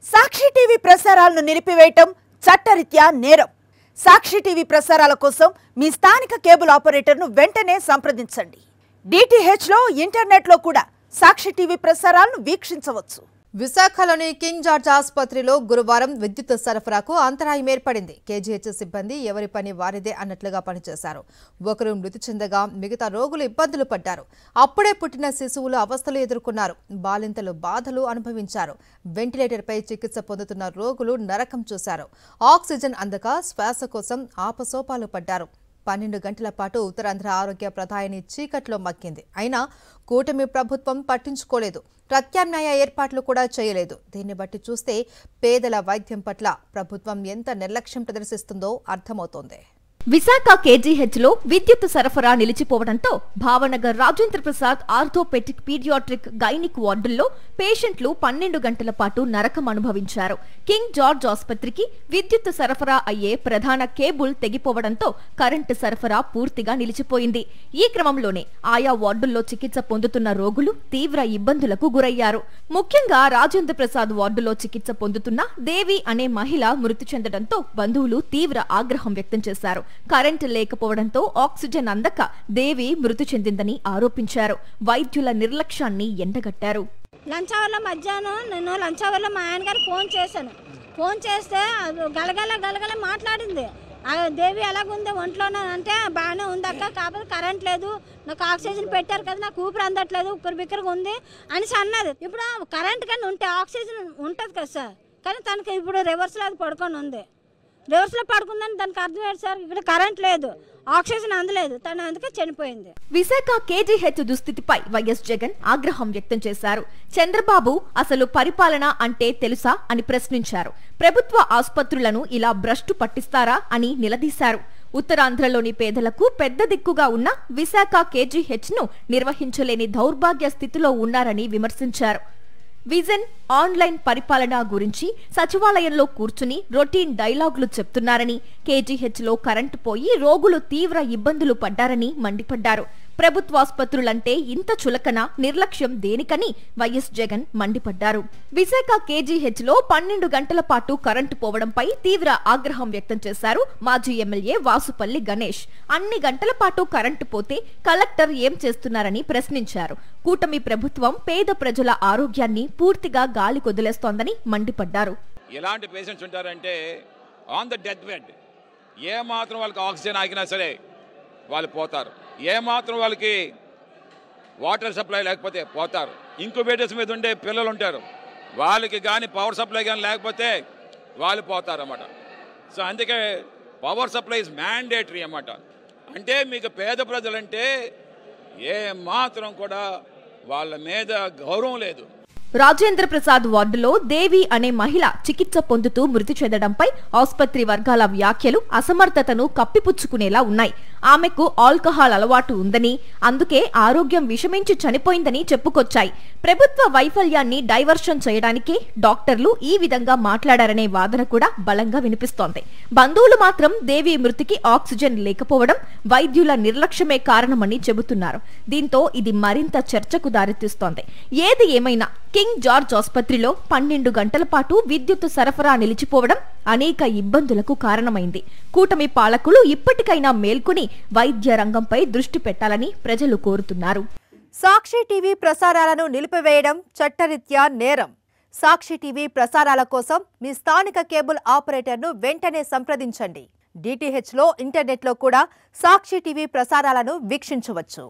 సాక్షి TV ప్రసారాలను నిలిపివేయటం చట్టరీత్యా నేరం. సాక్షి టీవీ ప్రసారాల కోసం మీ స్థానిక కేబుల్ ఆపరేటర్ను వెంటనే సంప్రదించండి. DTH లో ఇంటర్నెట్ లో కూడా సాక్షి టీవీ ప్రసారాలను వీక్షించవచ్చు. విశాఖలోని కింగ్ జార్జ్ ఆసుపత్రిలో గురువారం విద్యుత్ సరఫరాకు అంతరాయం ఏర్పడింది. KGH సిబ్బంది ఎవరి పని వారిదే అన్నట్లుగా పనిచేశారు. ఒకరు మృతి చెందగా మిగతా రోగులు ఇబ్బందులు పడ్డారు. అప్పుడే పుట్టిన శిశువులు అవస్థలు ఎదుర్కొన్నారు. బాలింతలు బాధలు అనుభవించారు. వెంటిలేటర్పై చికిత్స పొందుతున్న రోగులు నరకం చూశారు. ఆక్సిజన్ అందక శ్వాస కోసం ఆపసోపాలు పడ్డారు. 12 గంటల పాటు ఉత్తరాంధ్ర ఆరోగ్య ప్రధాని చీకట్లో మగ్గింది. అయినా కూటమి ప్రభుత్వం పట్టించుకోలేదు. ప్రత్యామ్నాయ ఏర్పాట్లు కూడా చేయలేదు. దీన్ని బట్టి చూస్తే పేదల వైద్యం పట్ల ప్రభుత్వం ఎంత నిర్లక్ష్యం ప్రదర్శిస్తుందో అర్థమవుతోంది. విశాఖ KGH లో విద్యుత్ సరఫరా నిలిచిపోవడంతో Bhavanagar Rajendra Prasad orthopaedic paediatric gynaec వార్డుల్లో పేషెంట్లు 12 గంటల పాటు నరకం అనుభవించారు. కింగ్ జార్జ్ ఆసుపత్రికి విద్యుత్ సరఫరా అయ్యే ప్రధాన కేబుల్ తెగిపోవడంతో కరెంటు సరఫరా పూర్తిగా నిలిచిపోయింది. ఈ క్రమంలోనే ఆయా వార్డుల్లో చికిత్స పొందుతున్న రోగులు తీవ్ర ఇబ్బందులకు గురయ్యారు. ముఖ్యంగా రాజేంద్ర ప్రసాద్ వార్డులో చికిత్స పొందుతున్న దేవి అనే మహిళ మృతి చెందడంతో బంధువులు తీవ్ర ఆగ్రహం వ్యక్తం చేశారు. కరెంటు లేకపోవడంతో ఆక్సిజన్ అందక దేవి మృతి చెందిందని ఆరోపించారు. వైద్యుల నిర్లక్ష్యాన్ని ఎండగట్టారు. లంచ్ అవర్లో మధ్యాహ్నం నేను లంచ్ అవర్లో మా ఆయన గారు ఫోన్ చేశాను. ఫోన్ చేస్తే గలగల మాట్లాడింది. దేవి ఎలాగుంది ఒంట్లోనే అంటే బాగానే ఉంది అక్క, కాకపోతే కరెంట్ లేదు, నాకు ఆక్సిజన్ పెట్టారు కదా, నాకు ఊపిరి అందట్లేదు, ఉక్కరు బిక్కరగా ఉంది అని అన్నది. ఇప్పుడు కరెంట్ కానీ ఉంటే ఆక్సిజన్ ఉంటుంది కదా సార్, కానీ తనకి ఇప్పుడు రివర్స్లో అది పడుకొని ఉంది. రివర్స్లో పడుకుందని దానికి అర్థం ఏంటి సార్? ఇక్కడ కరెంట్ లేదు, ఆక్సిజన్ అందలేదు, తను అందుకే చనిపోయింది. విశాఖ KGH దుస్థితిపై వైఎస్ జగన్ ఆగ్రహం వ్యక్తం చేశారు. చంద్రబాబు అసలు పరిపాలన అంటే తెలుసా అని ప్రశ్నించారు. ప్రభుత్వ ఆసుపత్రులను ఇలా భ్రష్టు పట్టిస్తారా అని నిలదీశారు. ఉత్తరాంధ్రలోని పేదలకు పెద్ద దిక్కుగా ఉన్న విశాఖ KGH ను నిర్వహించలేని దౌర్భాగ్య స్థితిలో ఉన్నారని విమర్శించారు. విజన్ ఆన్లైన్ పరిపాలన గురించి సచివాలయంలో కూర్చుని రొటీన్ డైలాగులు చెప్తున్నారని, KGH లో కరెంటు పోయి రోగులు తీవ్ర ఇబ్బందులు పడ్డారని మండిపడ్డారు. ప్రభుత్వాసుపత్రులంటే ఇంత చులకన నిర్లక్ష్యం దేనికని వైఎస్ జగన్ మండిపడ్డారు. విశాఖ KGH లో 12 గంటల పాటు కరెంటు పోవడంపై తీవ్ర ఆగ్రహం వ్యక్తం చేశారు మాజీ ఎమ్మెల్యే వాసుపల్లి గణేష్. అన్ని గంటల పాటు కరెంటు పోతే కలెక్టర్ ఏం చేస్తున్నారని ప్రశ్నించారు. కూటమి ప్రభుత్వం పేద ప్రజల ఆరోగ్యాన్ని పూర్తిగా గాలి కొదిలేస్తోందని మండిపడ్డారు. ఎలాంటి పేషెంట్స్ ఉంటారంటే ఆన్ ద డెత్ బెడ్, ఏ మాత్రం వాళ్ళకి ఆక్సిజన్ ఆగినా సరే వాళ్ళు పోతారు. ఏ మాత్రం వాళ్ళకి వాటర్ సప్లై లేకపోతే పోతారు. ఇంక్యుబేటర్స్ మీద ఉండే పిల్లలు ఉంటారు, వాళ్ళకి కానీ పవర్ సప్లై కానీ లేకపోతే వాళ్ళు పోతారు అన్నమాట. సో అందుకే పవర్ సప్లై ఇస్ మ్యాండేటరీ అన్నమాట. అంటే మీకు పేద ప్రజలంటే ఏ మాత్రం కూడా వాళ్ళ మీద గౌరవం లేదు. రాజేంద్ర ప్రసాద్ వార్డులో దేవి అనే మహిళ చికిత్స పొందుతూ మృతి చెందడంపై ఆసుపత్రి వర్గాల వ్యాఖ్యలు అసమర్థతను కప్పిపుచ్చుకునేలా ఉన్నాయి. ఆమెకు ఆల్కహాల్ అలవాటు ఉందని, అందుకే ఆరోగ్యం విషమించి చనిపోయిందని చెప్పుకొచ్చాయి. ప్రభుత్వ వైఫల్యాన్ని డైవర్షన్ చేయడానికే డాక్టర్లు ఈ విధంగా మాట్లాడారనే వాదన కూడా బలంగా వినిపిస్తోంది. బంధువులు మాత్రం దేవి మృతికి ఆక్సిజన్ లేకపోవడం వైద్యుల నిర్లక్ష్యమే కారణమని చెబుతున్నారు. దీంతో ఇది మరింత చర్చకు దారితీస్తోంది. ఏది ఏమైనా కింగ్ జార్జ్ ఆసుపత్రిలో 12 గంటల పాటు విద్యుత్ సరఫరా నిలిచిపోవడం అనేక ఇబ్బందులకు కారణమైంది. కూటమి పాలకులు ఇప్పటికైనా మేల్కొని వైద్య రంగంపై దృష్టి పెట్టాలని ప్రజలు కోరుతున్నారు. సాక్షి టీవీ ప్రసారాలను నిలిపివేయడం చట్టరీత్యా నేరం. సాక్షి టీవీ ప్రసారాల కోసం మీ స్థానిక కేబుల్ ఆపరేటర్ను వెంటనే సంప్రదించండి. DTH లో ఇంటర్నెట్ లో కూడా సాక్షి టీవీ ప్రసారాలను వీక్షించవచ్చు.